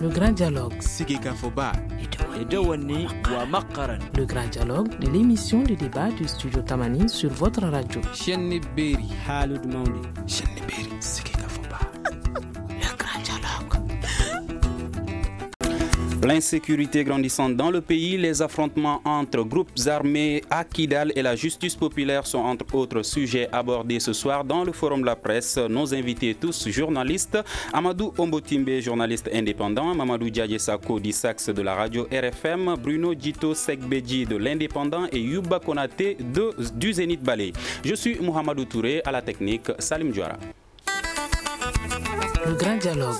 Le grand dialogue. Le grand dialogue de l'émission de débat du studio Tamani sur votre radio. Le grand dialogue. L'insécurité grandissante dans le pays, les affrontements entre groupes armés à Kidal et la justice populaire sont entre autres sujets abordés ce soir dans le forum de la presse. Nos invités tous journalistes, Amadou Ombotimbe, journaliste indépendant, Mamadou Diadjesako d'Issax de la radio RFM, Bruno Djito Sekbeji de l'Indépendant et Yuba Konaté du Zénith Ballet. Je suis Mohamedou Touré, à la technique Salim Diouara. Le grand dialogue.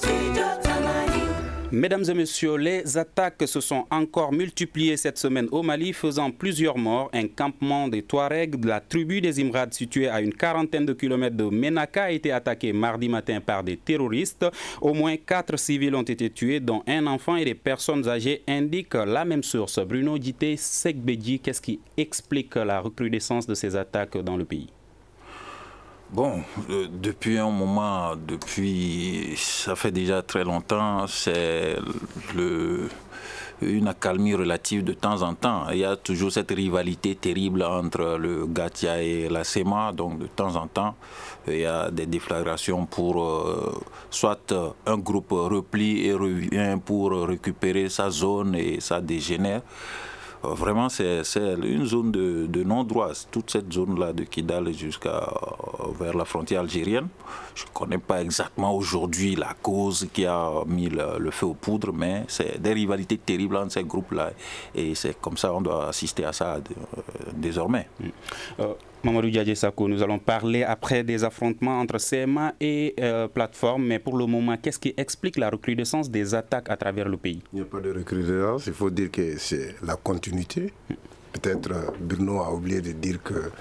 Mesdames et messieurs, les attaques se sont encore multipliées cette semaine au Mali, faisant plusieurs morts. Un campement des Touaregs de la tribu des Imrades, situé à une quarantaine de kilomètres de Ménaka, a été attaqué mardi matin par des terroristes. Au moins 4 civils ont été tués, dont un enfant et des personnes âgées, indique la même source. Bruno Djité Sekbeji, qu'est-ce qui explique la recrudescence de ces attaques dans le pays? Bon, depuis un moment, ça fait déjà très longtemps, c'est une accalmie relative de temps en temps. Il y a toujours cette rivalité terrible entre le Gatia et la SEMA, donc de temps en temps, il y a des déflagrations pour soit un groupe replie et revient pour récupérer sa zone et ça dégénère. Vraiment, c'est une zone de non-droit, toute cette zone-là de Kidal vers la frontière algérienne. Je ne connais pas exactement aujourd'hui la cause qui a mis le feu aux poudres, mais c'est des rivalités terribles entre ces groupes-là. Et c'est comme ça qu'on doit assister à ça désormais. Mamadou Diadjesako, nous allons parler après des affrontements entre CMA et plateforme, mais pour le moment, qu'est-ce qui explique la recrudescence des attaques à travers le pays? Il n'y a pas de recrudescence, il faut dire que c'est la continuité. Peut-être Bruno a oublié de dire que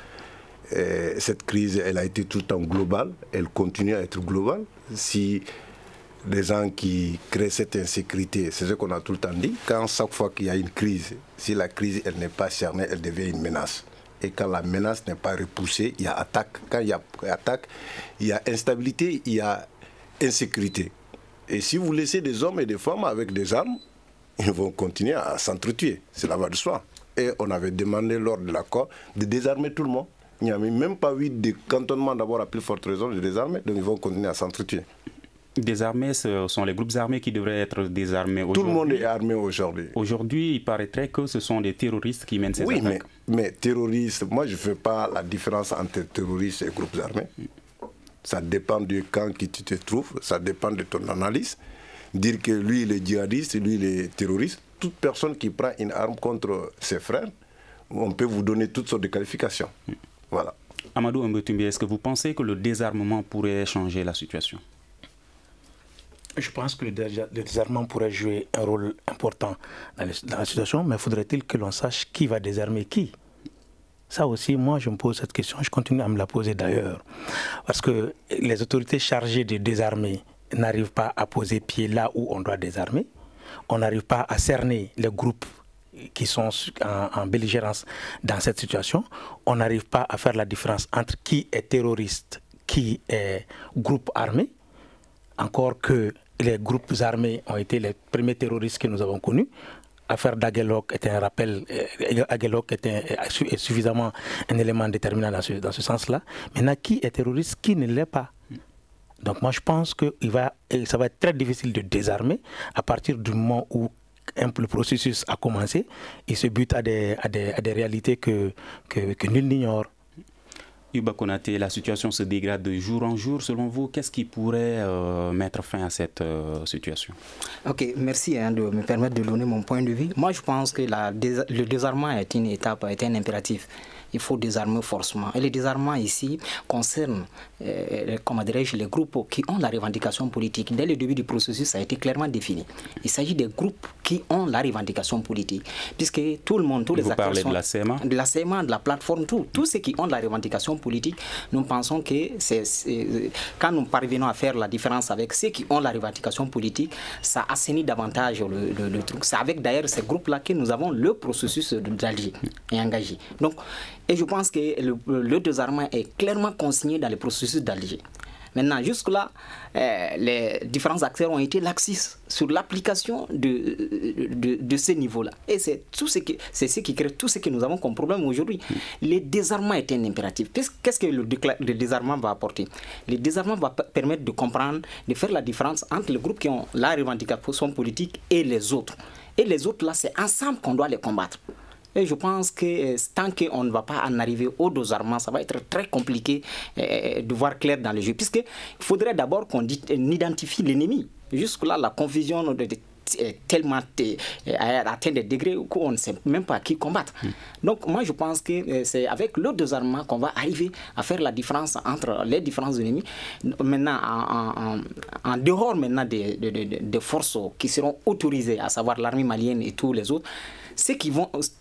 cette crise, elle a été tout le temps globale, elle continue à être globale. Si les gens qui créent cette insécurité, c'est ce qu'on a tout le temps dit, quand chaque fois qu'il y a une crise, si la crise elle n'est pas cernée, elle devient une menace. Et quand la menace n'est pas repoussée, il y a attaque. Quand il y a attaque, il y a instabilité, il y a insécurité. Et si vous laissez des hommes et des femmes avec des armes, ils vont continuer à s'entretuer. Cela va de soi. Et on avait demandé lors de l'accord de désarmer tout le monde. Il n'y a même pas eu de cantonnement d'abord à plus forte raison de désarmer, donc ils vont continuer à s'entretuer. Désarmés, ce sont les groupes armés qui devraient être désarmés aujourd'hui. Tout le monde est armé aujourd'hui. Aujourd'hui, il paraîtrait que ce sont des terroristes qui mènent ces attaques. Oui, mais terroristes, moi je ne fais pas la différence entre terroristes et groupes armés. Ça dépend du camp qui tu te trouves, ça dépend de ton analyse. Dire que lui il est djihadiste, lui il est terroriste, toute personne qui prend une arme contre ses frères, on peut vous donner toutes sortes de qualifications. Voilà. Amadou Ombotimbe, est-ce que vous pensez que le désarmement pourrait changer la situation? Je pense que le désarmement pourrait jouer un rôle important dans la situation, mais faudrait-il que l'on sache qui va désarmer qui? Ça aussi, moi, je me pose cette question, je continue à me la poser d'ailleurs. Parce que les autorités chargées de désarmer n'arrivent pas à poser pied là où on doit désarmer. On n'arrive pas à cerner les groupes qui sont en belligérance dans cette situation. On n'arrive pas à faire la différence entre qui est terroriste, qui est groupe armé. Encore que les groupes armés ont été les premiers terroristes que nous avons connus. L'affaire d'Aguelok est un rappel, Aguelok est suffisamment un élément déterminant dans ce sens-là. Maintenant, qui est terroriste, qui ne l'est pas? Donc moi je pense que ça va être très difficile de désarmer à partir du moment où le processus a commencé. Il se bute à des réalités que nul n'ignore. Yuba Konaté, la situation se dégrade de jour en jour. Selon vous, qu'est-ce qui pourrait mettre fin à cette situation? Ok, merci de me permettre de donner mon point de vue. Moi, je pense que le désarmement est une étape, est un impératif. Il faut désarmer forcément. Et le désarmement ici concerne, comment dirais-je, les groupes qui ont la revendication politique. Dès le début du processus, ça a été clairement défini. Il s'agit des groupes qui ont la revendication politique. Puisque tout le monde, tous les acteurs sont... Vous parlez de la CMA? De la CMA, de la plateforme, tous ceux qui ont la revendication politique, nous pensons que quand nous parvenons à faire la différence avec ceux qui ont la revendication politique, ça assainit davantage le truc. C'est avec d'ailleurs ces groupes-là que nous avons le processus d'Alger et engagé. Donc, et je pense que le désarmement est clairement consigné dans le processus d'Alger. Maintenant, jusque-là, les différents acteurs ont été laxistes sur l'application de ces niveaux-là. Et c'est ce qui crée tout ce que nous avons comme problème aujourd'hui. Le désarmement est un impératif. Qu'est-ce que le désarmement va apporter? Le désarmement va permettre de comprendre, de faire la différence entre les groupes qui ont la revendication politique et les autres. Et les autres, là, c'est ensemble qu'on doit les combattre. Et je pense que tant qu'on ne va pas en arriver au désarmement, ça va être très compliqué de voir clair dans le jeu. Puisqu'il faudrait d'abord qu'on identifie l'ennemi. Jusque-là, la confusion est tellement atteint des degrés qu'on ne sait même pas qui combattre. Donc moi je pense que c'est avec le désarmement qu'on va arriver à faire la différence entre les différents ennemis. Maintenant, en dehors maintenant des forces qui seront autorisées, à savoir l'armée malienne et tous les autres,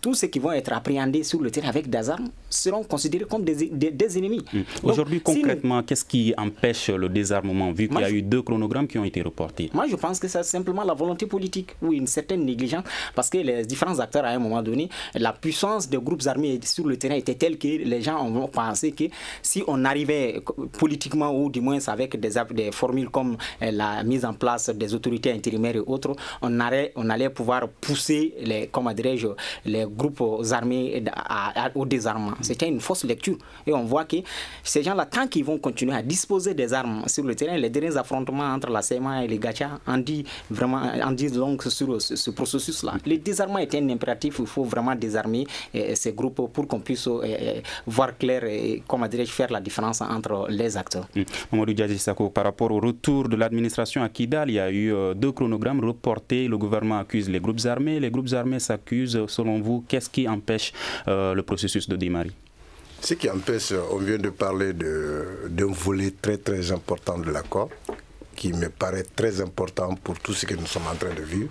tous ceux qui vont être appréhendés sur le terrain avec des armes seront considérés comme des ennemis. Aujourd'hui, concrètement, qu'est-ce qui empêche le désarmement, vu qu'il y a eu 2 chronogrammes qui ont été reportés? Moi, je pense que c'est simplement la volonté politique ou une certaine négligence, parce que les différents acteurs, à un moment donné, la puissance des groupes armés sur le terrain était telle que les gens ont pensé que si on arrivait politiquement, ou du moins avec des formules comme la mise en place des autorités intérimaires et autres, on allait pouvoir pousser les groupes armés au désarmement. C'était une fausse lecture. Et on voit que ces gens-là, tant qu'ils vont continuer à disposer des armes sur le terrain, les derniers affrontements entre la CMA et les Gacha en disent long sur ce processus-là. Le désarmement est un impératif. Il faut vraiment désarmer ces groupes pour qu'on puisse voir clair et, faire la différence entre les acteurs. Mamadou Diadji Sako, par rapport au retour de l'administration à Kidal, il y a eu 2 chronogrammes reportés. Le gouvernement accuse les groupes armés s'accusent. Selon vous, qu'est-ce qui empêche le processus de démarrer? Ce qui empêche, on vient de parler d'un volet très très important de l'accord, qui me paraît très important pour tout ce que nous sommes en train de vivre.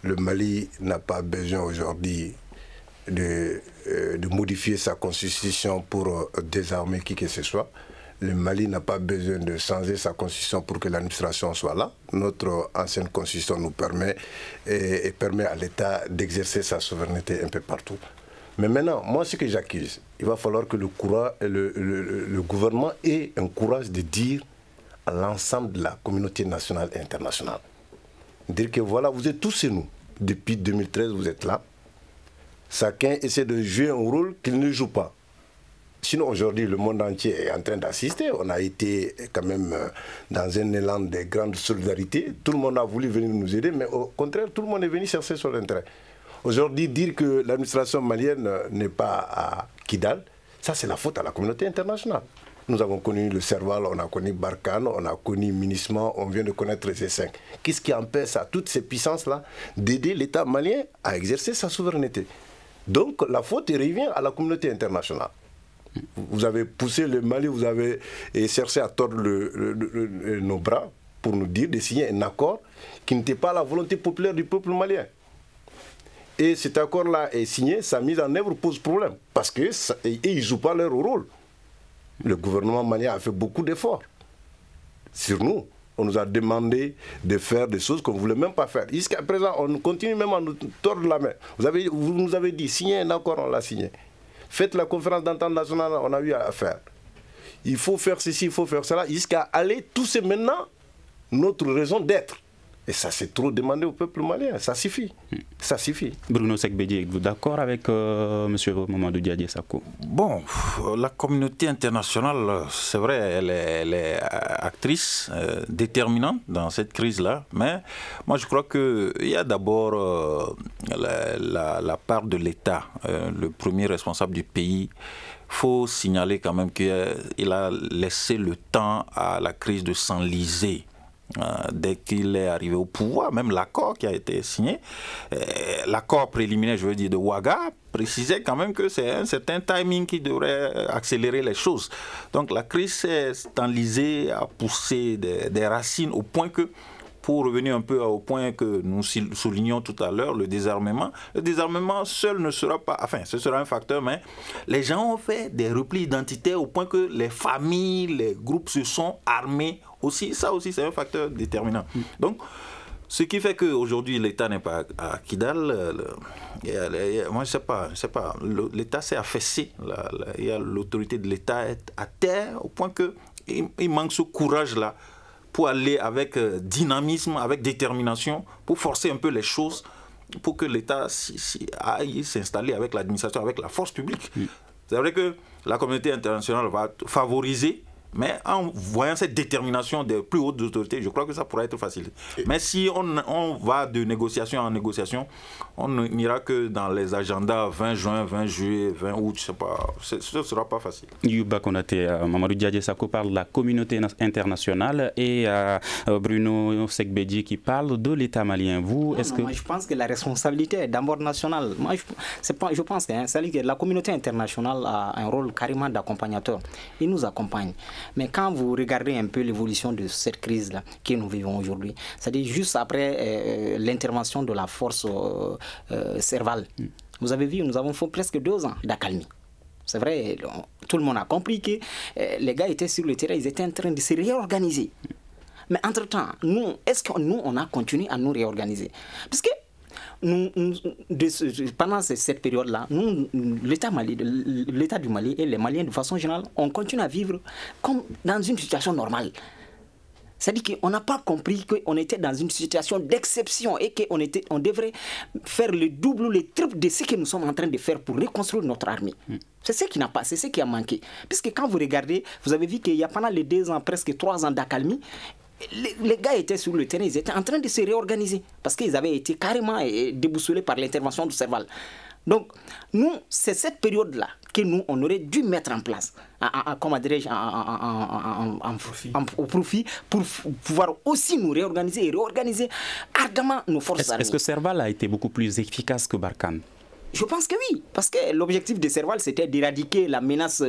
Le Mali n'a pas besoin aujourd'hui de modifier sa constitution pour désarmer qui que ce soit. Le Mali n'a pas besoin de changer sa constitution pour que l'administration soit là. Notre ancienne constitution nous permet et permet à l'État d'exercer sa souveraineté un peu partout. Mais maintenant, moi ce que j'accuse, il va falloir que le gouvernement ait un courage de dire à l'ensemble de la communauté nationale et internationale. Dire que voilà, vous êtes tous chez nous. Depuis 2013, vous êtes là. Chacun essaie de jouer un rôle qu'il ne joue pas. Sinon, aujourd'hui, le monde entier est en train d'assister. On a été quand même dans un élan de grande solidarité. Tout le monde a voulu venir nous aider, mais au contraire, tout le monde est venu chercher son intérêt. Aujourd'hui, dire que l'administration malienne n'est pas à Kidal, ça c'est la faute à la communauté internationale. Nous avons connu le Serval, on a connu Barkhane, on a connu Minisma, on vient de connaître les C5. Qu'est-ce qui empêche à toutes ces puissances-là d'aider l'État malien à exercer sa souveraineté? Donc la faute revient à la communauté internationale. Vous avez poussé le Mali, vous avez cherché à tordre nos bras pour nous dire de signer un accord qui n'était pas la volonté populaire du peuple malien. Et cet accord-là est signé, sa mise en œuvre pose problème, parce qu'ils ne jouent pas leur rôle. Le gouvernement malien a fait beaucoup d'efforts sur nous. On nous a demandé de faire des choses qu'on ne voulait même pas faire. Jusqu'à présent, on continue même à nous tordre la main. Vous nous avez dit, signez un accord, on l'a signé. Faites la conférence d'entente nationale, on a eu à faire. Il faut faire ceci, il faut faire cela, jusqu'à aller, tout c'est maintenant notre raison d'être. Et ça, c'est trop demandé au peuple malien. Ça suffit. Ça suffit. Bruno Sekbedji, êtes-vous d'accord avec M. Mamadou Diadji Sako? Bon, la communauté internationale, c'est vrai, elle est actrice, déterminante dans cette crise-là. Mais moi, je crois qu'il y a d'abord la part de l'État, le premier responsable du pays. Il faut signaler quand même qu'il a laissé le temps à la crise de s'enliser. Dès qu'il est arrivé au pouvoir, même l'accord qui a été signé, l'accord préliminaire, je veux dire, de Ouaga, précisait quand même que c'est un certain timing qui devrait accélérer les choses. Donc la crise s'est enlisée, a poussé des racines au point que, pour revenir un peu au point que nous soulignons tout à l'heure, le désarmement seul ne sera pas, enfin ce sera un facteur, mais les gens ont fait des replis identitaires au point que les familles, les groupes se sont armés aussi. Ça aussi c'est un facteur déterminant. Donc ce qui fait qu'aujourd'hui l'État n'est pas à Kidal, moi je sais pas, l'État s'est affaissé, l'autorité de l'État est à terre au point que il manque ce courage-là pour aller avec dynamisme, avec détermination, pour forcer un peu les choses, pour que l'État aille s'installer avec l'administration, avec la force publique. C'est vrai que la communauté internationale va favoriser, mais en voyant cette détermination des plus hautes autorités, je crois que ça pourra être facile. Mais si on va de négociation en négociation, on n'ira que dans les agendas 20 juin, 20 juillet, 20 août, je sais pas, ce ne sera pas facile. Yuba Konaté, Mamadou Diadje Sako parle de la communauté internationale et Bruno Sekbedji qui parle de l'État malien. Vous, est-ce que... Moi, je pense que la responsabilité est d'abord nationale. Moi, je pense que la communauté internationale a un rôle carrément d'accompagnateur. Il nous accompagne. Mais quand vous regardez un peu l'évolution de cette crise-là que nous vivons aujourd'hui, c'est-à-dire juste après l'intervention de la force Serval, vous avez vu, nous avons fait presque 2 ans d'accalmie. C'est vrai, tout le monde a compris que les gars étaient sur le terrain, ils étaient en train de se réorganiser. Mais entre-temps, est-ce que nous, on a continué à nous réorganiser? Parce que pendant cette période-là, l'État du Mali et les Maliens de façon générale, on continue à vivre comme dans une situation normale. C'est-à-dire qu'on n'a pas compris qu'on était dans une situation d'exception et qu'on devrait faire le double ou le triple de ce que nous sommes en train de faire pour reconstruire notre armée. C'est ce qui n'a pas, c'est ce qui a manqué. Puisque quand vous regardez, vous avez vu qu'il y a pendant les 2 ans, presque 3 ans d'accalmie, les gars étaient sur le terrain, ils étaient en train de se réorganiser parce qu'ils avaient été carrément déboussolés par l'intervention du Serval. Donc, nous, c'est cette période-là que nous, on aurait dû mettre en place, comment dirais-je, au profit pour pouvoir aussi nous réorganiser et réorganiser ardemment nos forces armées. Est-ce que Serval a été beaucoup plus efficace que Barkhane? Je pense que oui, parce que l'objectif de Serval, c'était d'éradiquer la menace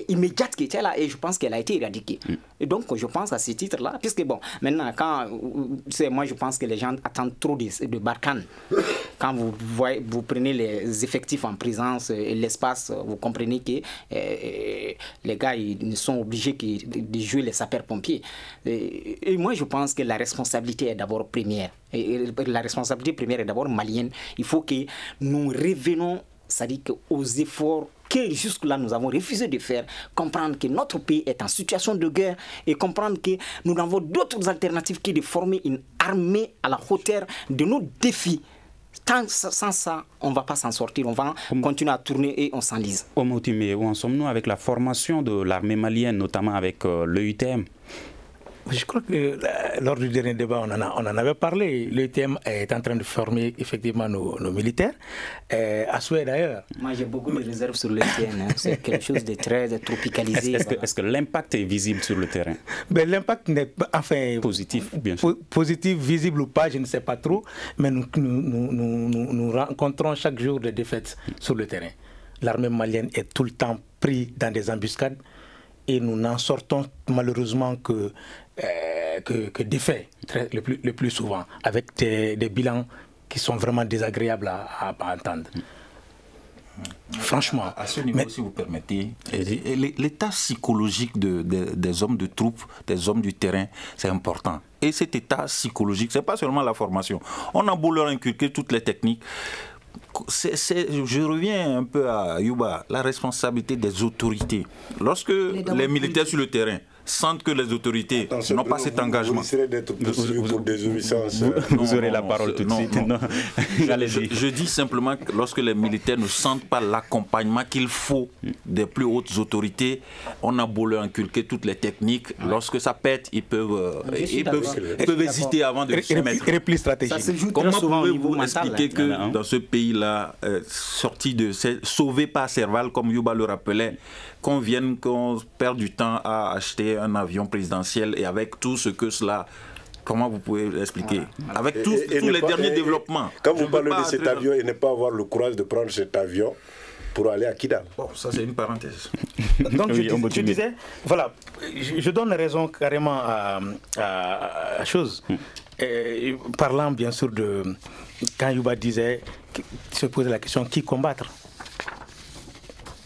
immédiate qui était là, et je pense qu'elle a été éradiquée. Et donc, je pense à ce titre-là, puisque bon, maintenant, moi je pense que les gens attendent trop de Barkhane. Quand vous prenez les effectifs en présence et l'espace, vous comprenez que les gars, ils sont obligés de jouer les sapeurs-pompiers. Et moi, je pense que la responsabilité est d'abord première. Et la responsabilité première est d'abord malienne. Il faut que nous revenons, c'est-à-dire aux efforts que jusque-là nous avons refusé de faire, comprendre que notre pays est en situation de guerre et comprendre que nous n'avons d'autres alternatives que de former une armée à la hauteur de nos défis. Sans ça, on ne va pas s'en sortir, on va continuer à tourner et on s'enlise. Omotimé, où en sommes-nous avec la formation de l'armée malienne, notamment avec l'EUTM? Je crois que lors du dernier débat, on en avait parlé. L'EUTM est en train de former effectivement nos militaires, à souhait d'ailleurs. Moi, j'ai beaucoup de réserves sur l'EUTM. C'est quelque chose de très tropicalisé. Est-ce que l'impact est visible sur le terrain? Ben, l'impact n'est pas, enfin, positif, bien sûr. Positif, visible ou pas, je ne sais pas trop. Mais nous rencontrons chaque jour des défaites sur le terrain. L'armée malienne est tout le temps prise dans des embuscades. Et nous n'en sortons malheureusement que défaits, le plus souvent, avec des bilans qui sont vraiment désagréables à entendre. Franchement. À ce niveau, si vous permettez, l'état psychologique des hommes de troupes, des hommes du terrain, c'est important. Et cet état psychologique, ce n'est pas seulement la formation. On a beau leur inculquer toutes les techniques. Je reviens un peu à Yuba, la responsabilité des autorités. Lorsque les militaires sur le terrain sentent que les autorités n'ont pas cet engagement. Vous aurez la parole tout de suite. Je dis simplement que lorsque les militaires ne sentent pas l'accompagnement qu'il faut des plus hautes autorités, on a beau leur inculquer toutes les techniques. Lorsque ça pète, ils peuvent hésiter avant de se mettre. Repli stratégique. Comment pouvez-vous expliquer que dans ce pays-là, sauvé par Serval, comme Yuba le rappelait, qu'on perde du temps à acheter un avion présidentiel et avec tout ce que cela... Comment vous pouvez l'expliquer? Avec tous les derniers développements. Quand vous parlez de cet avion et ne pas avoir le courage de prendre cet avion pour aller à Kidal. Bon, ça c'est une parenthèse. Donc je disais, voilà, je donne raison carrément à chose. Parlant bien sûr de... Quand Yuba disait, se posait la question, qui combattre?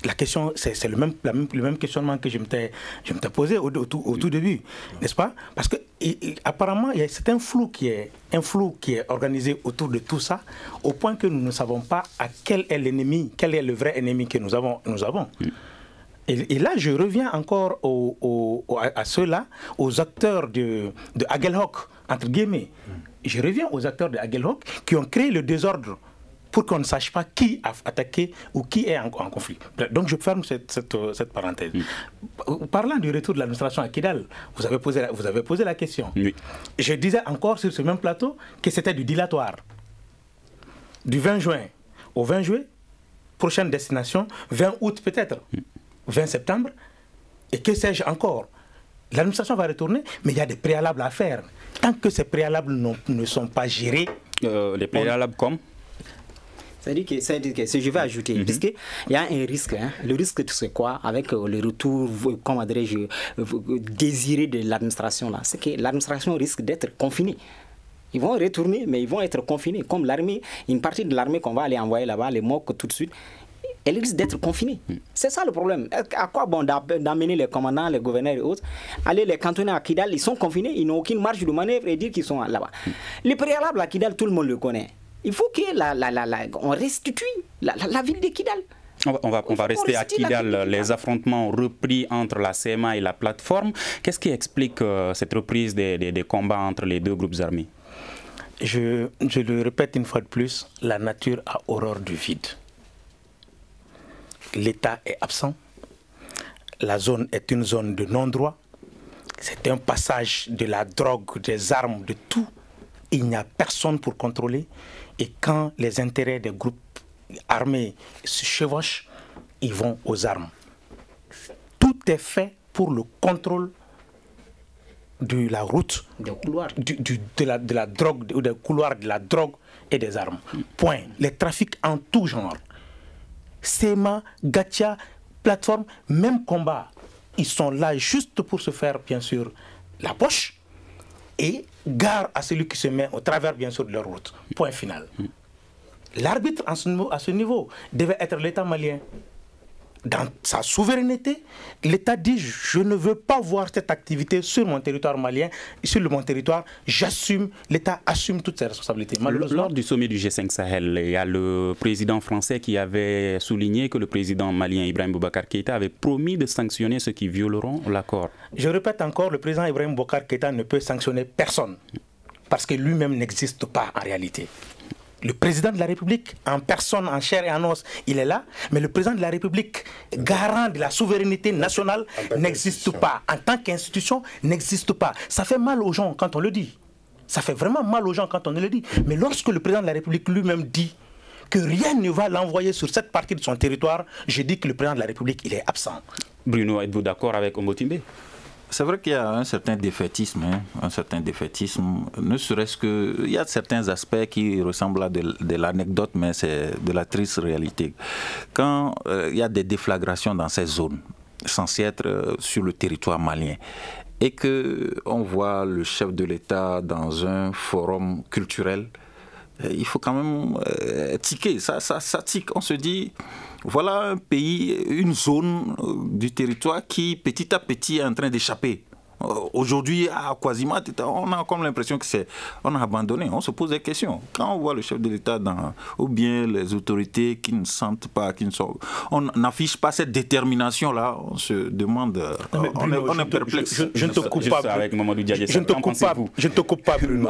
La question, c'est le même questionnement que je m'étais posé au tout début, n'est-ce pas? Parce que apparemment, c'est un flou qui est organisé autour de tout ça, au point que nous ne savons pas quel est l'ennemi, quel est le vrai ennemi que nous avons. Et là, je reviens encore à ceux-là, aux acteurs de Aguelhok, entre guillemets. Je reviens aux acteurs de Aguelhok qui ont créé le désordre pour qu'on ne sache pas qui a attaqué ou qui est en conflit. Donc je ferme cette parenthèse. Parlant du retour de l'administration à Kidal, vous avez posé la question. Oui. Je disais encore sur ce même plateau que c'était du dilatoire. Du 20 juin au 20 juillet, prochaine destination, 20 août peut-être, 20 septembre, et que sais-je encore. L'administration va retourner, mais il y a des préalables à faire. Tant que ces préalables ne sont pas gérés... les préalables comme C'est-à-dire que je vais ajouter, puisqu'il y a un risque. Le risque, c'est quoi? Avec le retour, comment dirais-je, désiré de l'administration, là, c'est que l'administration risque d'être confinée. Ils vont retourner, mais ils vont être confinés. Comme l'armée, une partie de l'armée qu'on va aller envoyer là-bas, les MOC tout de suite, elle risque d'être confinée. C'est ça le problème. À quoi bon d'amener les commandants, les gouverneurs et autres, aller les cantonner à Kidal, ils sont confinés, ils n'ont aucune marge de manœuvre et dire qu'ils sont là-bas. Les préalables à Kidal, tout le monde le connaît. Il faut qu'on restitue la ville de Kidal. On va rester à Kidal. Les affrontements ont repris entre la CMA et la plateforme. Qu'est-ce qui explique cette reprise des combats entre les deux groupes armés? Je le répète une fois de plus, la nature a horreur du vide. L'État est absent. La zone est une zone de non-droit. C'est un passage de la drogue, des armes, de tout. Il n'y a personne pour contrôler. Et quand les intérêts des groupes armés se chevauchent, ils vont aux armes. Tout est fait pour le contrôle de la route, de la drogue, ou des couloirs de la drogue et des armes. Point. Les trafics en tout genre. SEMA, Gatia, plateforme, même combat. Ils sont là juste pour se faire, bien sûr, la poche et gare à celui qui se met au travers, bien sûr, de leur route. Point final. L'arbitre à ce niveau devait être l'État malien. Dans sa souveraineté, l'État dit « je ne veux pas voir cette activité sur mon territoire malien, sur mon territoire, j'assume, l'État assume toutes ses responsabilités. » Lors du sommet du G5 Sahel, il y a le président français qui avait souligné que le président malien Ibrahim Boubacar Keïta avait promis de sanctionner ceux qui violeront l'accord. Je répète encore, le président Ibrahim Boubacar Keïta ne peut sanctionner personne, parce que lui-même n'existe pas en réalité. Le président de la République, en personne, en chair et en os, il est là, mais le président de la République, garant de la souveraineté nationale, n'existe pas. En tant qu'institution, n'existe pas. Ça fait mal aux gens quand on le dit. Ça fait vraiment mal aux gens quand on le dit. Mais lorsque le président de la République lui-même dit que rien ne va l'envoyer sur cette partie de son territoire, je dis que le président de la République, il est absent. Bruno, êtes-vous d'accord avec Ombotimbe? C'est vrai qu'il y a un certain défaitisme, ne serait-ce qu'il y a certains aspects qui ressemblent à de l'anecdote, mais c'est de la triste réalité. Quand il y a des déflagrations dans ces zones, censées être sur le territoire malien, et qu'on voit le chef de l'État dans un forum culturel, il faut quand même tiquer, ça tique. On se dit, voilà un pays, une zone du territoire qui petit à petit est en train d'échapper. Aujourd'hui, à Kwazima, on a comme l'impression qu'on a abandonné. On se pose des questions. Quand on voit le chef de l'État ou bien les autorités qui ne sentent pas, on n'affiche pas cette détermination-là, on se demande, on est perplexe. Je ne te coupe pas. Avec Mamadou Diadje, je ne te coupe pas, Bruno.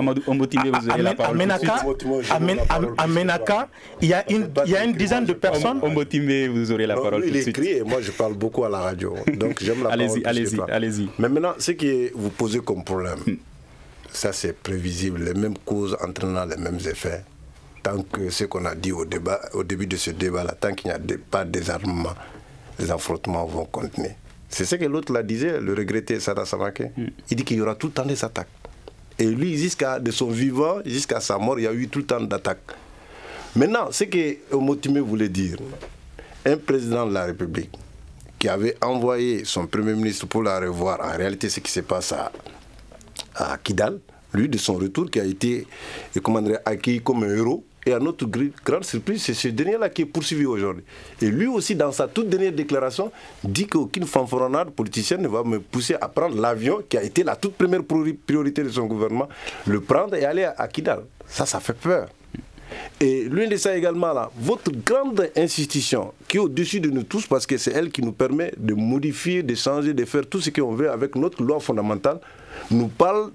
À Ménaka, il y a une dizaine de personnes. Ombotimbe, vous aurez la parole tout de suite. Il écrit et moi je parle beaucoup à la radio. Donc j'aime la parole. Allez-y. Mais maintenant, ce que vous posez comme problème, ça c'est prévisible, les mêmes causes entraînant les mêmes effets. Tant que ce qu'on a dit au début de ce débat-là, tant qu'il n'y a pas de désarmement, les affrontements vont continuer. C'est ce que l'autre là disait, le regretté Sada Samake. Il dit qu'il y aura tout le temps des attaques. Et lui, de son vivant, jusqu'à sa mort, il y a eu tout le temps d'attaques. Maintenant, ce que Ombotimbe voulait dire, un président de la République qui avait envoyé son premier ministre pour la revoir, en réalité ce qui se passe à Kidal, lui de son retour qui a été accueilli comme un héros, et à notre grande surprise, c'est ce dernier-là qui est poursuivi aujourd'hui. Et lui aussi, dans sa toute dernière déclaration, dit qu'aucune fanfaronnade politicienne ne va me pousser à prendre l'avion, qui a été la toute première priorité de son gouvernement, le prendre et aller à Kidal. Ça fait peur. Et l'une de ça également, là, votre grande institution qui est au-dessus de nous tous, parce que c'est elle qui nous permet de modifier, de changer, de faire tout ce qu'on veut avec notre loi fondamentale, nous parle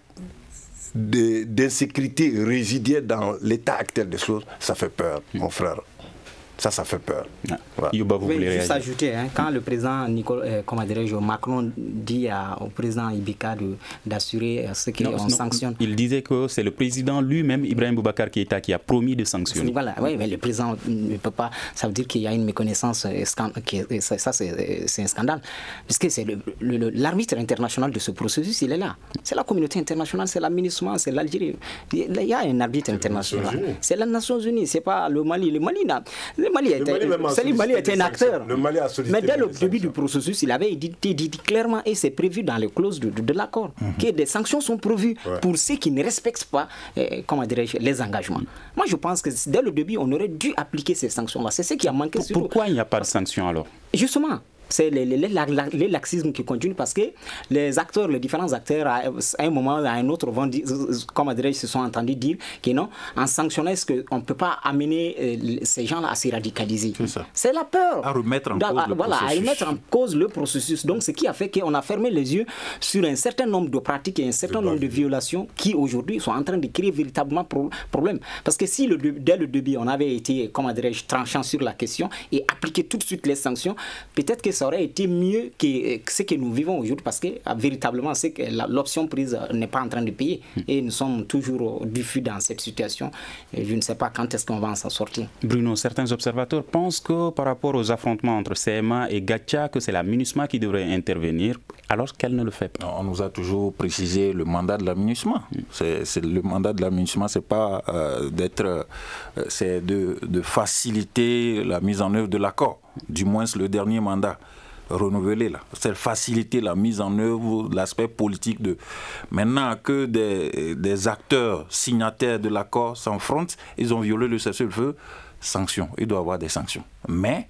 d'insécurité résiduelle dans l'état actuel des choses. Ça fait peur, mon frère. Ça fait peur. Voilà. Yuba, vous voulez juste ajouter, quand le président Macron dit au président Ibeka d'assurer ce qu'on sanctionne. Il disait que c'est le président lui-même, Ibrahim Boubacar Keïta, qui a promis de sanctionner. Voilà, oui, mais le président ne peut pas. Ça veut dire qu'il y a une méconnaissance, ça c'est un scandale. Puisque c'est l'arbitre international de ce processus, il est là. C'est la communauté internationale, c'est l'aménagement, c'est l'Algérie. Il y a un arbitre international. C'est les Nations Unies, c'est pas le Mali. Le Mali était un acteur. Mais dès le début du processus, il avait dit clairement, et c'est prévu dans les clauses de l'accord, que des sanctions sont prévues pour ceux qui ne respectent pas les engagements. Moi, je pense que dès le début, on aurait dû appliquer ces sanctions-là. C'est ce qui a manqué. Pourquoi il n'y a pas de sanctions alors? Justement. C'est les laxismes qui continuent parce que les différents acteurs, à un moment, à un autre, vont dire, se sont entendus dire que non, en sanctionnant, est-ce qu'on ne peut pas amener ces gens-là à se radicaliser? C'est la peur. À remettre en cause le processus. À remettre en cause le processus. Donc, ce qui a fait qu'on a fermé les yeux sur un certain nombre de pratiques et un certain nombre de violations qui, aujourd'hui, sont en train de créer véritablement problème. Parce que si, dès le début, on avait été, tranchant sur la question et appliqué tout de suite les sanctions, peut-être que ça aurait été mieux que ce que nous vivons aujourd'hui parce que véritablement c'est que l'option prise n'est pas en train de payer et nous sommes toujours diffus dans cette situation et je ne sais pas quand est-ce qu'on va s'en sortir. Bruno, certains observateurs pensent que par rapport aux affrontements entre CMA et Gatia, que c'est la MINUSMA qui devrait intervenir alors qu'elle ne le fait pas. On nous a toujours précisé le mandat de la MINUSMA. C'est le mandat de la MINUSMA, c'est pas c'est de faciliter la mise en œuvre de l'accord, du moins le dernier mandat renouvelé là, c'est faciliter la mise en œuvre, l'aspect politique de. Maintenant que des acteurs signataires de l'accord s'affrontent, ils ont violé le cessez-le-feu, sanctions, il doit y avoir des sanctions. Mais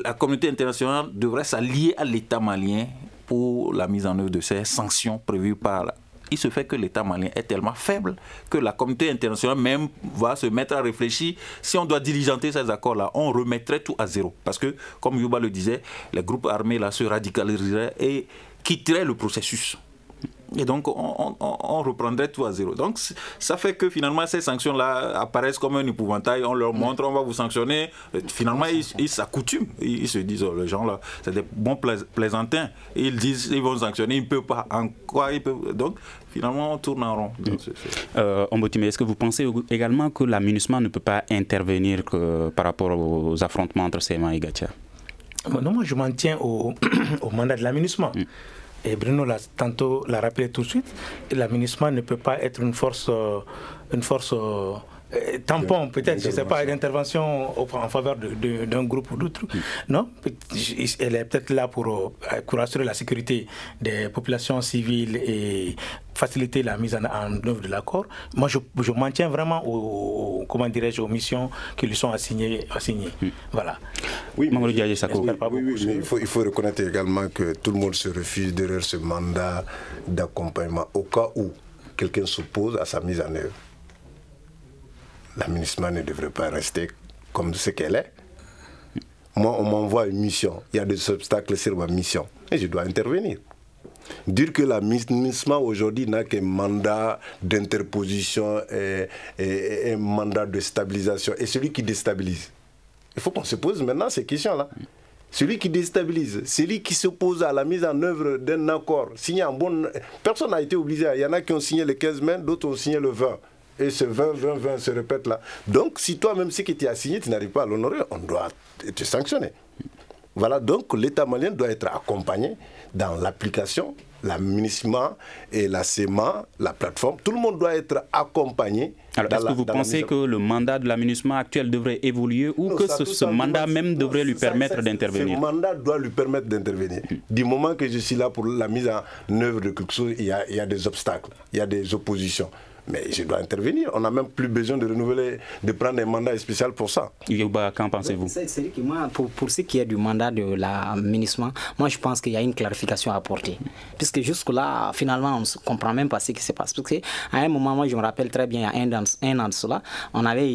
la communauté internationale devrait s'allier à l'État malien pour la mise en œuvre de ces sanctions prévues par. Il se fait que l'État malien est tellement faible que la communauté internationale même va se mettre à réfléchir. Si on doit diligenter ces accords-là, on remettrait tout à zéro. Parce que, comme Yuba le disait, les groupes armés là, se radicaliseraient et quitteraient le processus. Et donc, on reprendrait tout à zéro. Donc, ça fait que finalement, ces sanctions-là apparaissent comme un épouvantail. On leur montre, on va vous sanctionner. Finalement, ils s'accoutument. Ils se disent, oh, les gens-là, c'est des bons plaisantins. Ils disent, ils vont sanctionner, ils ne peuvent pas. En quoi ils peuvent... Donc, finalement, on tourne en rond. Ombotime, est-ce que vous pensez également que la MINUSMA ne peut pas intervenir par rapport aux affrontements entre CMA et Gatia? Non, moi, je m'en tiens au mandat de la MINUSMA. Et Bruno l'a tantôt rappelé tout de suite, la MINUSMA ne peut pas être une force tampon, peut-être, je ne sais pas, d'intervention en faveur d'un groupe ou d'autre. Non, elle est peut-être là pour assurer la sécurité des populations civiles et faciliter la mise en œuvre de l'accord. Moi, je m'en tiens vraiment aux missions qui lui sont assignées. Voilà. Oui, mais il faut reconnaître également que tout le monde se refuse derrière ce mandat d'accompagnement au cas où quelqu'un s'oppose à sa mise en œuvre. La MINUSMA ne devrait pas rester comme ce qu'elle est. Moi, on m'envoie une mission, il y a des obstacles sur ma mission et je dois intervenir. Dire que la MINUSMA aujourd'hui n'a qu'un mandat d'interposition et un mandat de stabilisation. Et celui qui déstabilise, il faut qu'on se pose maintenant ces questions-là. Celui qui déstabilise, celui qui s'oppose à la mise en œuvre d'un accord, signé en bonne... Personne n'a été obligé. Il y en a qui ont signé le 15 mai, d'autres ont signé le 20. Et ce 20 se répète là. Donc, si toi-même, ce que tu as signé, tu n'arrives pas à l'honorer, on doit te sanctionner. Voilà, donc l'État malien doit être accompagné dans l'application, la MINUSMA et la CEMA, la plateforme. Tout le monde doit être accompagné. Alors, est-ce que vous pensez que le mandat de la MINUSMA actuelle devrait évoluer ou que ce mandat même devrait lui permettre d'intervenir? Ce mandat doit lui permettre d'intervenir. Du moment que je suis là pour la mise en œuvre de quelque chose, il y a des obstacles, il y a des oppositions. mais je dois intervenir. On n'a même plus besoin de renouveler, de prendre un mandat spécial pour ça. Yobba, qu'en pensez-vous? C'est que moi, pour ce qui est du mandat de l'aménagement, moi je pense qu'il y a une clarification à apporter. Puisque jusque-là, finalement, on ne comprend même pas ce qui se passe. Parce qu'à un moment, moi je me rappelle très bien, il y a un an de cela, on avait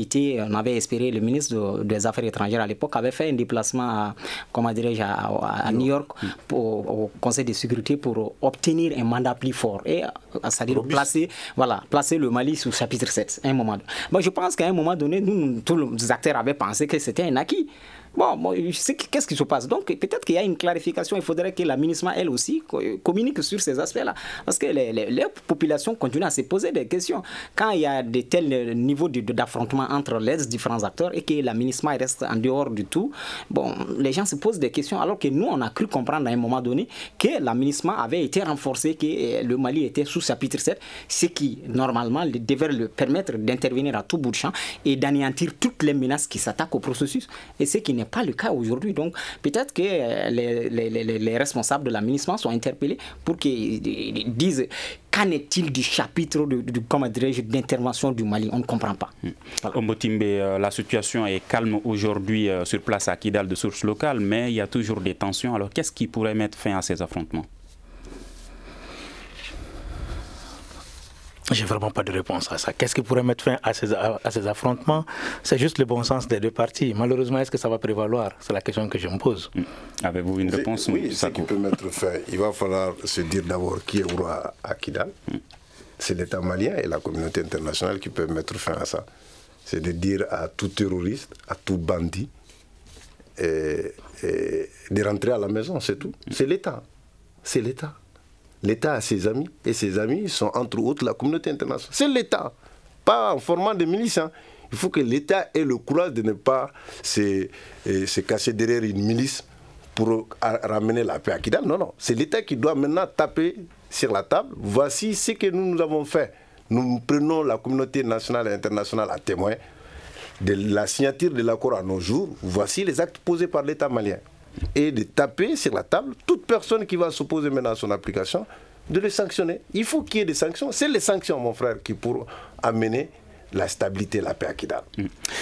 espéré, le ministre des Affaires étrangères à l'époque avait fait un déplacement à New York au Conseil de sécurité pour obtenir un mandat plus fort. C'est-à-dire placer le Mali sous chapitre 7 à un moment. Moi, je pense qu'à un moment donné, tous les acteurs avaient pensé que c'était un acquis. Bon, qu'est-ce qui se passe? Donc, peut-être qu'il y a une clarification. Il faudrait que l'administration, elle aussi, communique sur ces aspects-là. Parce que les populations continuent à se poser des questions. Quand il y a de tels niveaux d'affrontement entre les différents acteurs et que l'administration reste en dehors du tout, bon, les gens se posent des questions. Alors que nous, on a cru comprendre à un moment donné que l'administration avait été renforcé, que le Mali était sous chapitre 7, ce qui, normalement, devrait le permettre d'intervenir à tout bout de champ et d'anéantir toutes les menaces qui s'attaquent au processus. Et ce qui n'est pas le cas aujourd'hui. Donc, peut-être que les responsables de l'administration sont interpellés pour qu'ils disent qu'en est-il du chapitre d'intervention du Mali. On ne comprend pas. Voilà. Ombotimbe, la situation est calme aujourd'hui sur place à Kidal de source locale, mais il y a toujours des tensions. Alors, qu'est-ce qui pourrait mettre fin à ces affrontements? J'ai vraiment pas de réponse à ça. Qu'est-ce qui pourrait mettre fin à ces affrontements? C'est juste le bon sens des deux parties. Malheureusement, est-ce que ça va prévaloir? C'est la question que je me pose. Avez-vous une réponse? Oui, ce qui peut mettre fin, il va falloir se dire d'abord qui est roi à Kidal. C'est l'État malien et la communauté internationale qui peuvent mettre fin à ça. C'est de dire à tout terroriste, à tout bandit, de rentrer à la maison, c'est tout. C'est l'État. C'est l'État. L'État a ses amis, et ses amis sont entre autres la communauté internationale. C'est l'État, pas en formant des milices. Il faut que l'État ait le courage de ne pas se cacher derrière une milice pour ramener la paix à Kidal. Non, non, c'est l'État qui doit maintenant taper sur la table. Voici ce que nous avons fait. Nous prenons la communauté nationale et internationale à témoin de la signature de l'accord à nos jours. Voici les actes posés par l'État malien. Et de taper sur la table toute personne qui va s'opposer maintenant à son application, de les sanctionner. Il faut qu'il y ait des sanctions. C'est les sanctions, mon frère, qui pourront amener la stabilité et la paix à Kidal.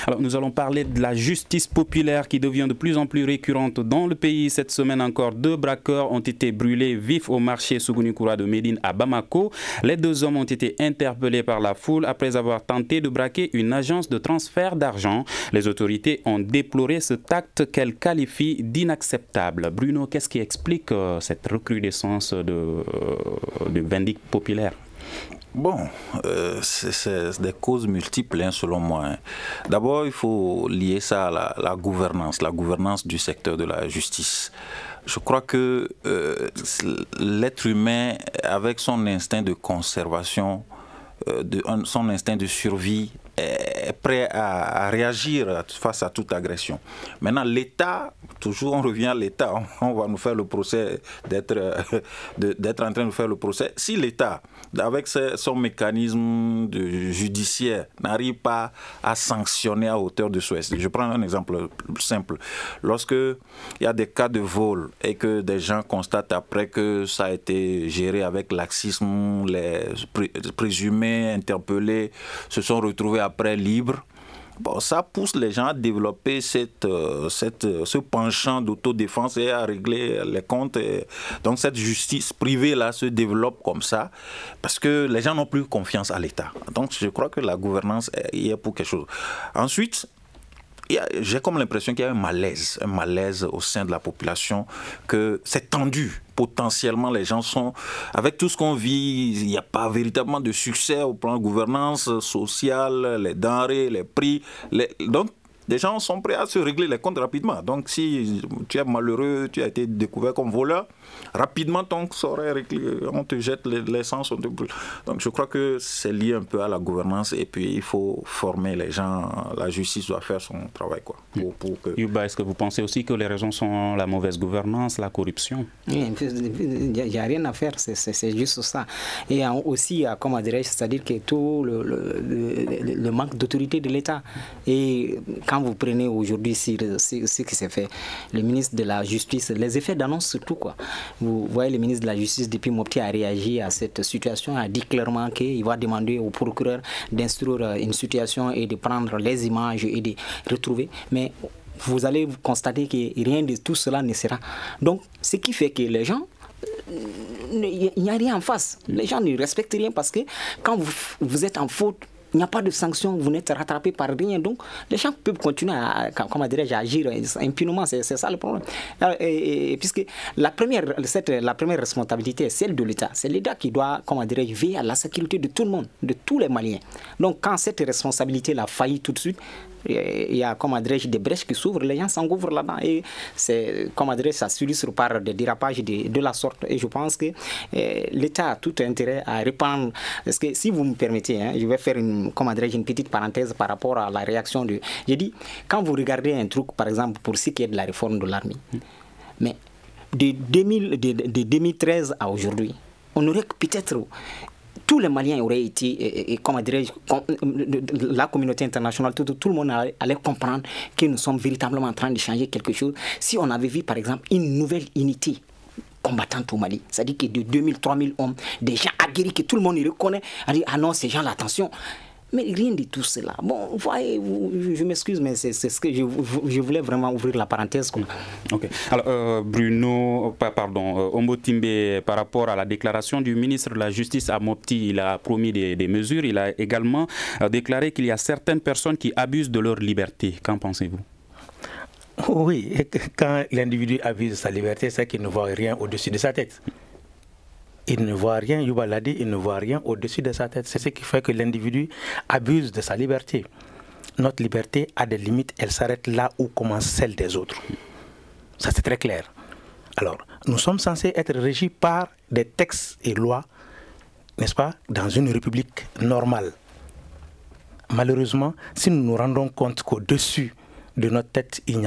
Alors, nous allons parler de la justice populaire qui devient de plus en plus récurrente dans le pays. Cette semaine encore, 2 braqueurs ont été brûlés vifs au marché Sougounikoura de Médine à Bamako. Les 2 hommes ont été interpellés par la foule après avoir tenté de braquer une agence de transfert d'argent. Les autorités ont déploré cet acte qu'elles qualifient d'inacceptable. Bruno, qu'est-ce qui explique cette recrudescence de vindicte populaire? Bon, c'est des causes multiples selon moi. D'abord, il faut lier ça à la gouvernance du secteur de la justice. Je crois que l'être humain, avec son instinct de conservation, son instinct de survie, est prêt à réagir face à toute agression. Maintenant, l'État, toujours on revient à l'État, on va nous faire le procès d'être en train de faire le procès. Si l'État, avec son mécanisme judiciaire, n'arrive pas à sanctionner à hauteur de souhait. Je prends un exemple simple. Lorsque il y a des cas de vol et que des gens constatent après que ça a été géré avec laxisme, les présumés interpellés se sont retrouvés après libres. Bon, ça pousse les gens à développer ce penchant d'autodéfense et à régler les comptes. Donc cette justice privée-là se développe comme ça parce que les gens n'ont plus confiance à l'État. Donc je crois que la gouvernance y est pour quelque chose. Ensuite, j'ai comme l'impression qu'il y a un malaise au sein de la population, que c'est tendu. Potentiellement, les gens sont... Avec tout ce qu'on vit, il n'y a pas véritablement de succès au plan de gouvernance sociale, les denrées, les prix. Donc, les gens sont prêts à se régler les comptes rapidement. Donc, si tu es malheureux, tu as été découvert comme voleur, rapidement, ton sort est réglé, on te jette l'essence, on te brûle. Donc, je crois que c'est lié un peu à la gouvernance et puis il faut former les gens. La justice doit faire son travail, quoi. Yuba, est-ce que vous pensez aussi que les raisons sont la mauvaise gouvernance, la corruption? Il n'y a rien à faire, c'est juste ça. Et aussi, comment dirais-je, c'est-à-dire que tout le manque d'autorité de l'État. Et quand quand vous prenez aujourd'hui ce qui s'est fait, le ministre de la Justice, les effets d'annonce surtout, quoi. Vous voyez, le ministre de la Justice, depuis Mopti, a réagi à cette situation, a dit clairement qu'il va demander au procureur d'instruire une situation et de prendre les images et de retrouver. Mais vous allez constater que rien de tout cela ne sera. Donc, ce qui fait que les gens, il n'y a rien en face. Les gens ne respectent rien parce que quand vous êtes en faute, il n'y a pas de sanction, vous n'êtes rattrapé par rien. Donc, les gens peuvent continuer à, comment dirais-je, à agir impunément. C'est ça le problème. Et puisque la première responsabilité est celle de l'État. C'est l'État qui doit, comment dirais-je, veiller à la sécurité de tout le monde, de tous les Maliens. Donc, quand cette responsabilité-là faillit tout de suite, il y a, comment dirais-je, des brèches qui s'ouvrent, les gens s'engouffrent là-dedans. Et c'est, comment dirais-je, ça s'illustre par des dérapages de la sorte. Et je pense que l'État a tout intérêt à répandre. Parce que si vous me permettez, je vais faire une petite parenthèse par rapport à la réaction de... J'ai dit, quand vous regardez un truc, par exemple, pour ce qui est de la réforme de l'armée, mais de 2013 à aujourd'hui, on aurait peut-être... Tous les Maliens auraient été, comment dirais-je, la communauté internationale, tout le monde allait comprendre que nous sommes véritablement en train de changer quelque chose. Si on avait vu, par exemple, une nouvelle unité combattante au Mali, c'est-à-dire que de 2000, 3000 hommes, des gens aguerris que tout le monde les reconnaît, a dit, ah non, ces gens-là, attention. Mais rien de tout cela. Bon, voyez, je m'excuse, mais c'est ce que je voulais vraiment ouvrir la parenthèse. Ok. Alors, Ombotimbe, par rapport à la déclaration du ministre de la Justice à Mopti, il a promis des mesures. Il a également déclaré qu'il y a certaines personnes qui abusent de leur liberté. Qu'en pensez-vous? Oui, quand l'individu abuse de sa liberté, c'est qu'il ne voit rien au-dessus de sa tête. Il ne voit rien, Yuba l'a dit, il ne voit rien au-dessus de sa tête. C'est ce qui fait que l'individu abuse de sa liberté. Notre liberté a des limites, elle s'arrête là où commence celle des autres. Ça, c'est très clair. Alors, nous sommes censés être régis par des textes et lois, n'est-ce pas, dans une république normale. Malheureusement, si nous nous rendons compte qu'au-dessus de notre tête, il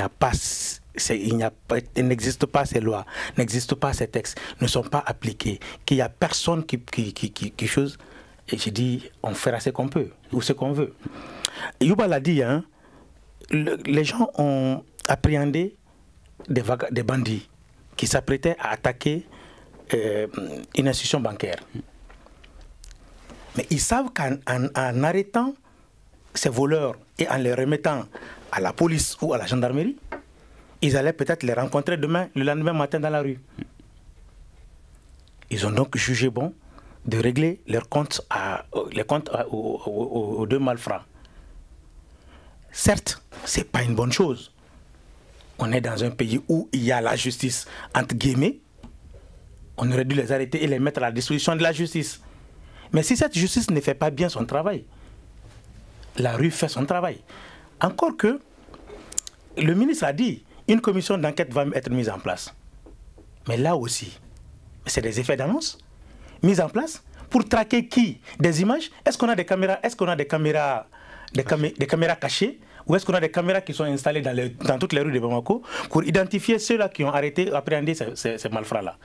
n'existe pas ces lois, n'existent pas ces textes, ne sont pas appliqués, qu'il n'y a personne qui chose, et j'ai dit, on fera ce qu'on peut, ou ce qu'on veut. Yuba l'a dit, hein, les gens ont appréhendé des bandits qui s'apprêtaient à attaquer une institution bancaire. Mais ils savent qu'en arrêtant ces voleurs et en les remettant à la police ou à la gendarmerie, ils allaient peut-être les rencontrer le lendemain matin dans la rue. Ils ont donc jugé bon de régler leurs comptes aux deux malfrats. Certes, ce n'est pas une bonne chose. On est dans un pays où il y a la justice, entre guillemets. On aurait dû les arrêter et les mettre à la disposition de la justice. Mais si cette justice ne fait pas bien son travail, la rue fait son travail. Encore que, le ministre a dit, une commission d'enquête va être mise en place. Mais là aussi, c'est des effets d'annonce mis en place pour traquer qui? Des images? Est-ce qu'on a des caméras? Est-ce qu'on a des caméras cachées? Ou est-ce qu'on a des caméras qui sont installées dans toutes les rues de Bamako pour identifier ceux-là qui ont appréhendé ces malfrats-là?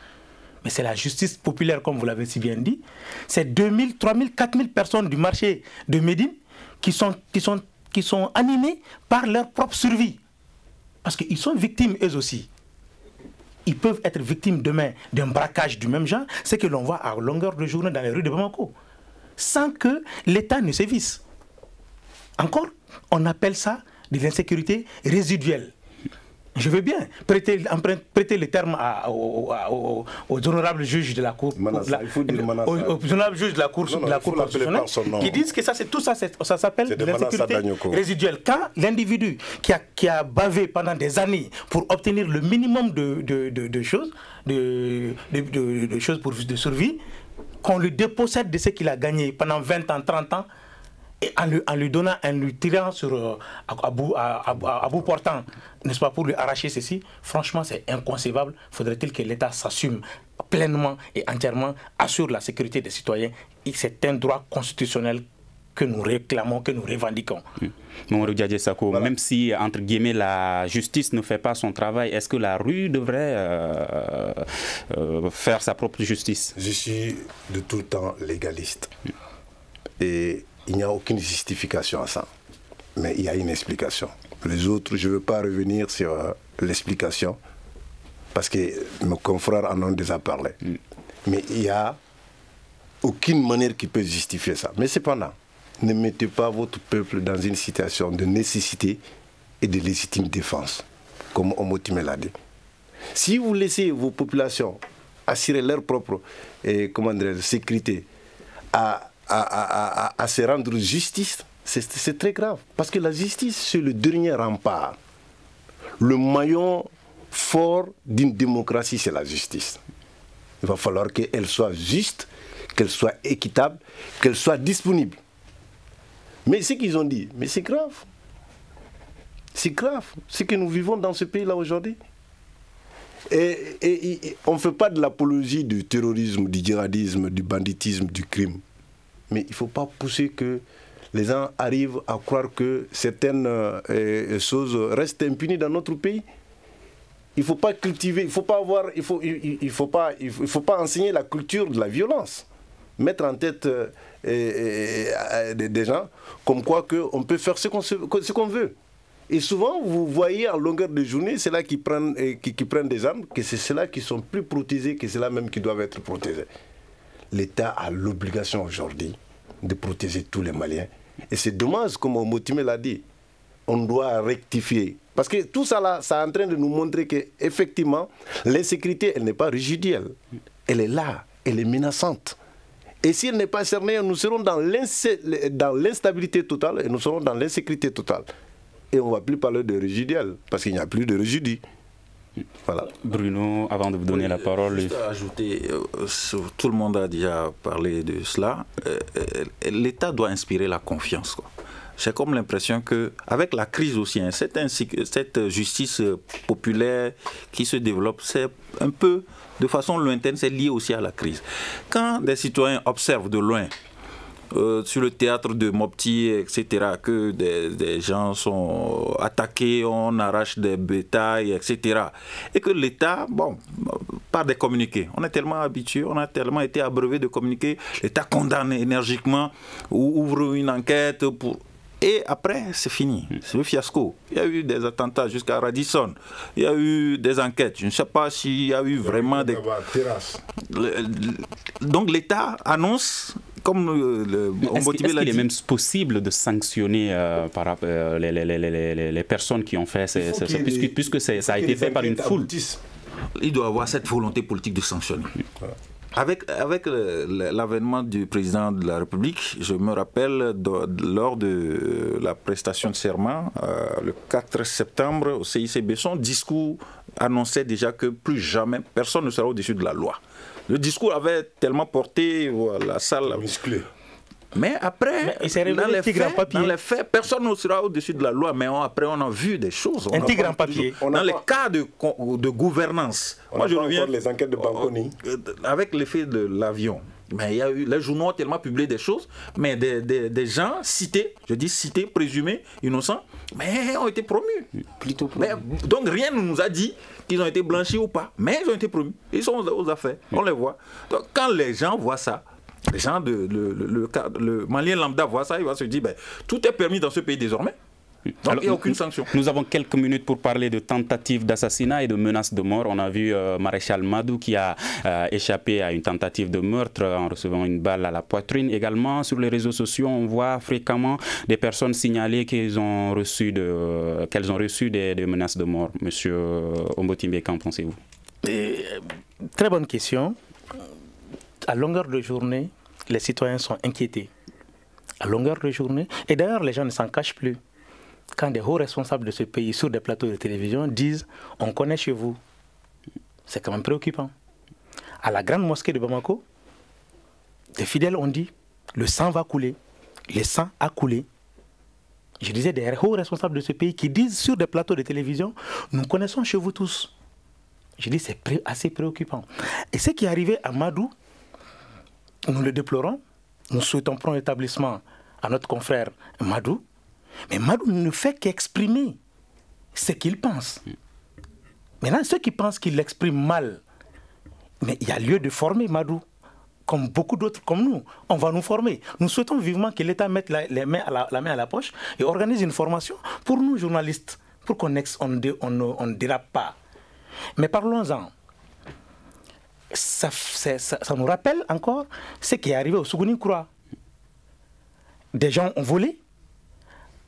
Mais c'est la justice populaire, comme vous l'avez si bien dit. C'est 2000, 3000, 4000 personnes du marché de Médine qui sont animées par leur propre survie. Parce qu'ils sont victimes eux aussi. Ils peuvent être victimes demain d'un braquage du même genre, c'est que l'on voit à longueur de journée dans les rues de Bamako, sans que l'État ne sévisse. Encore, on appelle ça de l'insécurité résiduelle. Je veux bien prêter le terme aux honorables juges de la Cour. Aux honorables juges de la Cour constitutionnelle qui disent que tout ça s'appelle de l'insécurité résiduelle. Quand l'individu qui a bavé pendant des années pour obtenir le minimum de choses de survie, qu'on lui dépossède de ce qu'il a gagné pendant 20 ans, 30 ans, et en lui tirant à bout portant, n'est-ce pas, pour lui arracher ceci, franchement c'est inconcevable. Faudrait-il que l'État s'assume pleinement et entièrement, assure la sécurité des citoyens. Et c'est un droit constitutionnel que nous réclamons, que nous revendiquons. Mamadou Diadje Sako, voilà. Même si, entre guillemets, la justice ne fait pas son travail, est-ce que la rue devrait faire sa propre justice? Je suis de tout le temps légaliste. Et il n'y a aucune justification à ça. Mais il y a une explication. les autres. Je ne veux pas revenir sur l'explication, parce que mes confrères en ont déjà parlé. Mais il n'y a aucune manière qui peut justifier ça. Mais cependant, ne mettez pas votre peuple dans une situation de nécessité et de légitime défense, comme Omotimé l'a dit. Si vous laissez vos populations assurer leur propre sécurité à se rendre justice, c'est très grave. Parce que la justice, c'est le dernier rempart. Le maillon fort d'une démocratie, c'est la justice. Il va falloir qu'elle soit juste, qu'elle soit équitable, qu'elle soit disponible. Mais ce qu'ils ont dit, mais c'est grave. C'est grave, ce que nous vivons dans ce pays-là aujourd'hui. Et on ne fait pas de l'apologie du terrorisme, du djihadisme, du banditisme, du crime. Mais il ne faut pas pousser que les gens arrivent à croire que certaines choses restent impunies dans notre pays. Il ne faut pas cultiver, il ne faut pas enseigner la culture de la violence. Mettre en tête des gens comme quoi on peut faire ce qu'on veut. Et souvent, vous voyez en longueur de journée, c'est là qui prennent des armes, que c'est ceux-là qui sont plus protégés que ceux-là même qui doivent être protégés. L'État a l'obligation aujourd'hui de protéger tous les Maliens. Et c'est dommage, comme Omotimé l'a dit, on doit rectifier. Parce que tout ça là, ça est en train de nous montrer qu'effectivement, l'insécurité, elle n'est pas résiduelle. Elle est là, elle est menaçante. Et si elle n'est pas cernée, nous serons dans l'instabilité totale et nous serons dans l'insécurité totale. Et on ne va plus parler de résiduel, parce qu'il n'y a plus de résidus. Voilà. Bruno, avant de vous donner la parole... Juste à ajouter, tout le monde a déjà parlé de cela, l'État doit inspirer la confiance, quoi. J'ai comme l'impression qu'avec la crise aussi, hein, cette justice populaire qui se développe, c'est un peu, de façon lointaine, c'est lié aussi à la crise. Quand des citoyens observent de loin, sur le théâtre de Mopti, etc., que des gens sont attaqués, on arrache des bétails, etc. Et que l'État, bon, par des communiqués, on est tellement habitué, on a tellement été abreuvé de communiqués, l'État condamne énergiquement, ou ouvre une enquête pour... Et après, c'est fini. C'est le fiasco. Il y a eu des attentats jusqu'à Radisson. Il y a eu des enquêtes. Je ne sais pas s'il y a eu vraiment des... Donc l'État annonce, comme est-ce qu'il est même possible de sanctionner les personnes qui ont fait puisque ça a été fait par une foule? Il doit avoir cette volonté politique de sanctionner. Avec l'avènement du président de la République, je me rappelle lors de la prestation de serment, le 4 septembre au CICB, son discours annonçait déjà que plus jamais personne ne sera au-dessus de la loi. Le discours avait tellement porté la salle... Musclé. Mais après, dans les faits, personne ne sera au-dessus de la loi. Mais après, on a vu des choses. Un tigre en papier. Dans les cas de gouvernance. Moi, je reviens les enquêtes de Banconi. Avec l'effet de l'avion. Mais il y a eu, les journaux ont tellement publié des choses, mais des gens cités, je dis cités, présumés, innocents, mais ont été promus. Plutôt promus. Donc rien ne nous a dit qu'ils ont été blanchis ou pas, mais ils ont été promus. Ils sont aux affaires, on les voit. Donc quand les gens voient ça, les gens, le Malien lambda voit ça, il va se dire, ben, tout est permis dans ce pays désormais. Donc, il n'y a aucune sanction. Nous avons quelques minutes pour parler de tentatives d'assassinat et de menaces de mort. On a vu Maréchal Madou qui a échappé à une tentative de meurtre en recevant une balle à la poitrine. Également, sur les réseaux sociaux, on voit fréquemment des personnes signaler qu'elles ont reçu des menaces de mort. Monsieur Ombotimbe, qu'en pensez-vous? Très bonne question. À longueur de journée, les citoyens sont inquiétés. À longueur de journée. Et d'ailleurs, les gens ne s'en cachent plus. Quand des hauts responsables de ce pays, sur des plateaux de télévision, disent « on connaît chez vous », c'est quand même préoccupant. À la grande mosquée de Bamako, les fidèles ont dit « le sang va couler, le sang a coulé ». Je disais des hauts responsables de ce pays qui disent sur des plateaux de télévision « nous connaissons chez vous tous ». Je dis c'est assez préoccupant. Et ce qui est arrivé à Madou, nous le déplorons. Nous souhaitons prompt établissement à notre confrère Madou. Mais Madou ne fait qu'exprimer ce qu'il pense. Maintenant, ceux qui pensent qu'il l'exprime mal, mais il y a lieu de former Madou comme beaucoup d'autres comme nous, on va nous former. Nous souhaitons vivement que l'État mette la main à la poche et organise une formation pour nous, journalistes, pour qu'on ne dérape pas. Mais parlons-en. Ça nous rappelle encore ce qui est arrivé au Sougouni-Koura. Des gens ont volé.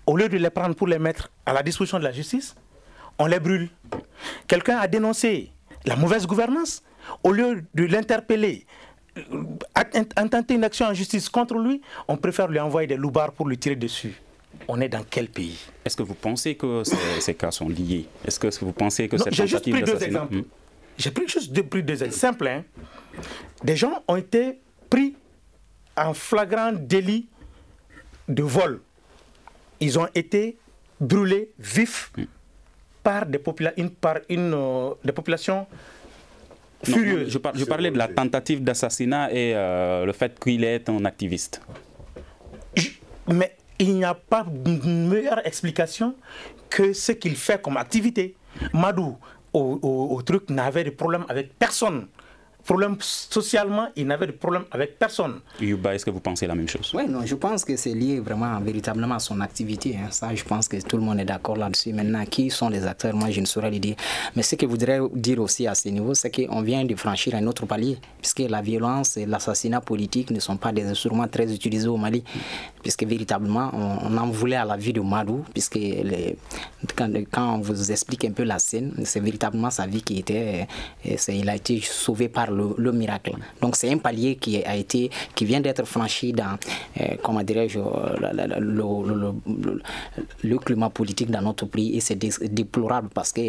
Au lieu de les prendre pour les mettre à la disposition de la justice, on les brûle. Quelqu'un a dénoncé la mauvaise gouvernance. Au lieu de l'interpeller, intenter une action en justice contre lui, on préfère lui envoyer des loupards pour lui tirer dessus. On est dans quel pays? Est-ce que vous pensez que ces cas sont liés? Est-ce que vous pensez que cette J'ai juste tentative pris deux d'assassinat... exemples. J'ai juste pris deux exemples simples. Hein. Des gens ont été pris en flagrant délit de vol. Ils ont été brûlés vifs par des populations furieuses. Je parlais de la tentative d'assassinat et le fait qu'il est un activiste. Mais il n'y a pas de meilleure explication que ce qu'il fait comme activité. Madou, au truc, n'avait de problème avec personne. Socialement, il n'avait de problème avec personne. Yuba, est-ce que vous pensez la même chose? Oui, non, je pense que c'est lié vraiment, véritablement à son activité. Hein. Ça, je pense que tout le monde est d'accord là-dessus. Maintenant, qui sont les acteurs? Moi, je ne saurais le dire. Mais ce que je voudrais dire aussi à ce niveau, c'est qu'on vient de franchir un autre palier. Puisque la violence et l'assassinat politique ne sont pas des instruments très utilisés au Mali. Puisque véritablement, on en voulait à la vie de Madou. Puisque quand on vous explique un peu la scène, c'est véritablement sa vie qui était... il a été sauvé par le miracle. Donc c'est un palier qui vient d'être franchi dans, comment dirais-je, le climat politique dans notre pays, et c'est déplorable parce que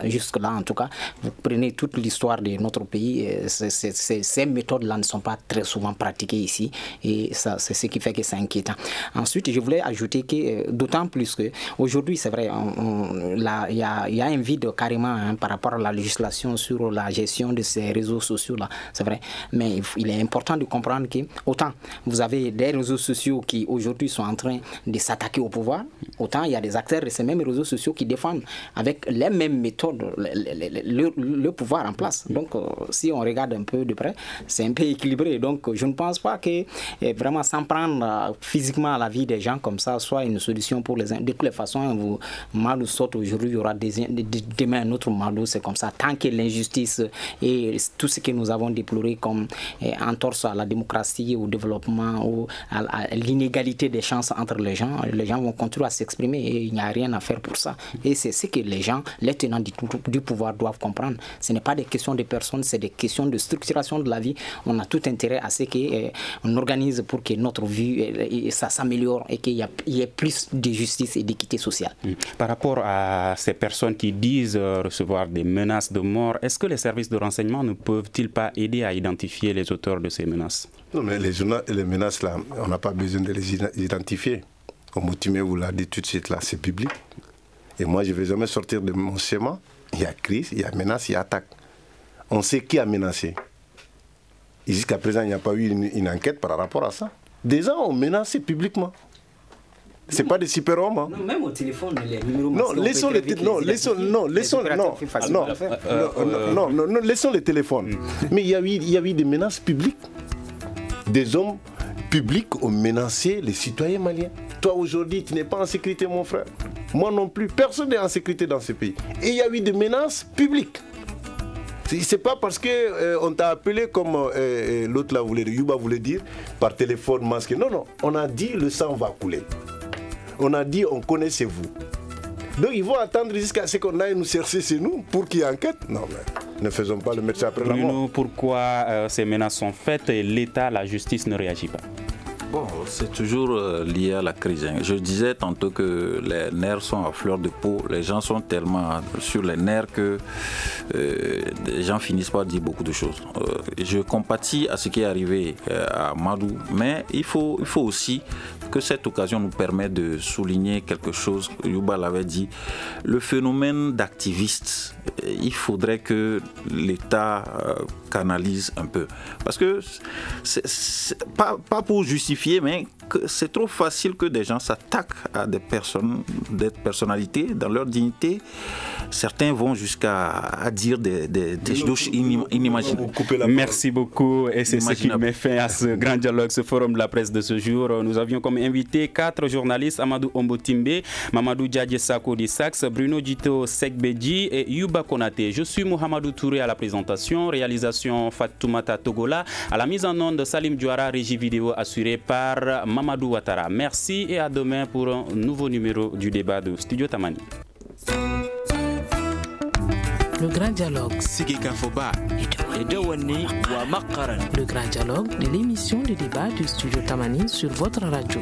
jusque-là, en tout cas, vous prenez toute l'histoire de notre pays, ces méthodes-là ne sont pas très souvent pratiquées ici, et ça, c'est ce qui fait que c'est inquiétant. Ensuite, je voulais ajouter que, d'autant plus que aujourd'hui, c'est vrai, il y a un vide carrément hein, par rapport à la législation sur la gestion de ces réseaux sociaux. C'est vrai, mais il est important de comprendre que autant vous avez des réseaux sociaux qui aujourd'hui sont en train de s'attaquer au pouvoir, autant il y a des acteurs de ces mêmes réseaux sociaux qui défendent avec les mêmes méthodes le pouvoir en place. Donc si on regarde un peu de près, c'est un peu équilibré. Donc je ne pense pas que vraiment s'en prendre physiquement à la vie des gens comme ça soit une solution pour les uns. De toutes les façons, Malou saute aujourd'hui, il y aura demain un autre Malou, c'est comme ça. Tant que l'injustice et tout ce que nous avons déploré comme entorse à la démocratie, au développement, à l'inégalité des chances entre les gens vont continuer à s'exprimer et il n'y a rien à faire pour ça. Et c'est ce que les gens, les tenants du pouvoir doivent comprendre. Ce n'est pas des questions de personnes, c'est des questions de structuration de la vie. On a tout intérêt à ce qu'on organise pour que notre vie ça s'améliore et qu'il y ait plus de justice et d'équité sociale. Par rapport à ces personnes qui disent recevoir des menaces de mort, est-ce que les services de renseignement ne peuvent-ils pas aider à identifier les auteurs de ces menaces? Non, mais les menaces, là, on n'a pas besoin de les identifier. Comme Moutimé vous l'a dit tout de suite, là, c'est public. Et moi, je ne vais jamais sortir de mon schéma. Il y a crise, il y a menace, il y a attaque. On sait qui a menacé. Et jusqu'à présent, il n'y a pas eu une enquête par rapport à ça. Des gens ont menacé publiquement. C'est pas des super-hommes. Hein. Non, même au téléphone, les numéros non, laissons les téléphones. Mais il y a eu des menaces publiques. Des hommes publics ont menacé les citoyens maliens. Toi, aujourd'hui, tu n'es pas en sécurité, mon frère. Moi non plus. Personne n'est en sécurité dans ce pays. Et il y a eu des menaces publiques. C'est pas parce qu'on t'a appelé comme l'autre là Yuba voulait dire, par téléphone masqué. Non, non. On a dit le sang va couler. On a dit on connaissait vous. Donc ils vont attendre jusqu'à ce qu'on aille nous chercher chez nous pour qu'il y ait enquête. Non mais ne faisons pas le médecin après la mort. Pourquoi ces menaces sont faites et l'État, la justice ne réagit pas? Bon, c'est toujours lié à la crise. Je disais tantôt que les nerfs sont à fleur de peau. Les gens sont tellement sur les nerfs que les gens finissent par dire beaucoup de choses. Je compatis à ce qui est arrivé à Madou, mais il faut aussi que cette occasion nous permette de souligner quelque chose. Yuba l'avait dit, le phénomène d'activistes. Il faudrait que l'État canalise un peu. Parce que, pas pour justifier, mais c'est trop facile que des gens s'attaquent à des personnes, des personnalités dans leur dignité. Certains vont jusqu'à dire des choses inimaginables. Merci beaucoup. Et c'est ce qui met fin à ce grand dialogue, ce forum de la presse de ce jour. Nous avions comme invité 4 journalistes, Amadou Ombotimbe, Mamadou Djadje Sako di Sax, Bruno Djito Sekbedji et Yuba Konate. Je suis Mohamedou Touré à la présentation, réalisation Fatoumata Togola, à la mise en onde de Salim Diouara, régie vidéo assurée par Mamadou Ouattara. Merci et à demain pour un nouveau numéro du débat de Studio Tamani. Le grand dialogue. Le grand dialogue de l'émission de débat du Studio Tamani sur votre radio.